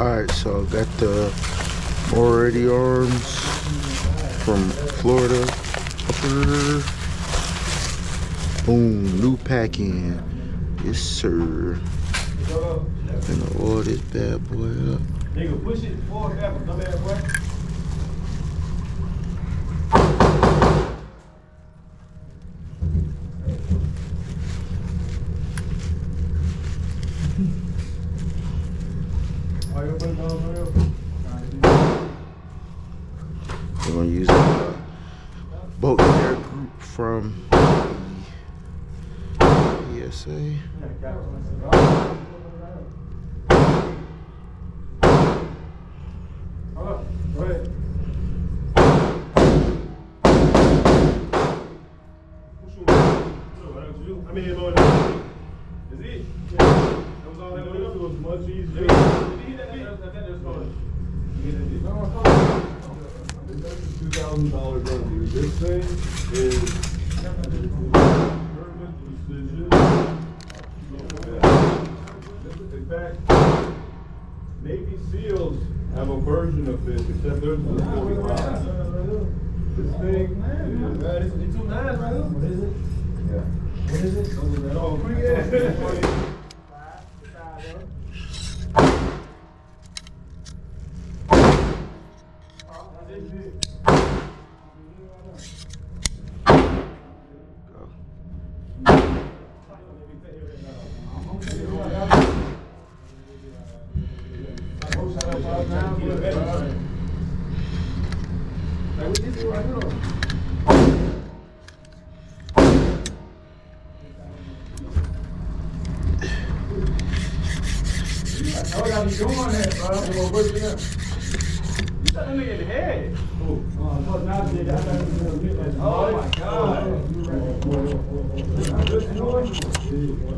Alright, so got the Moretti arms from Florida. Boom, new packing. Yes, sir. Gonna oil this bad boy up. Nigga, push it forward, back, come here, boy. We're gonna use a boat care group from ESA. Go ahead. I mean, Lord, is it? Yeah. That was all that was much easier. $2,000 gun, dude. This thing is precision. In fact, Navy SEALs have a version of this, except theirs is a little rock. This thing is... It's 2 9s right here. What is it? Yeah. What is it? Oh, yeah.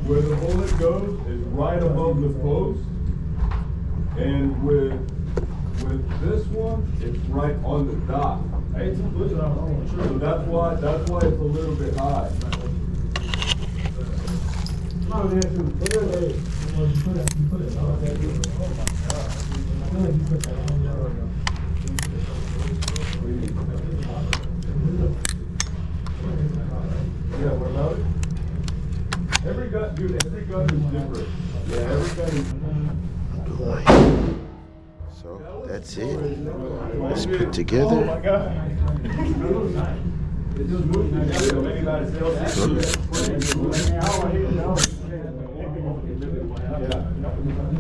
Where the bullet goes is right above the post, and with this one, it's right on the dock. So that's why it's a little bit high. Yeah, what about it? Every gun is different. Yeah, every gun is. So that's it. Let's put together. Oh my God. It just moved. Yeah.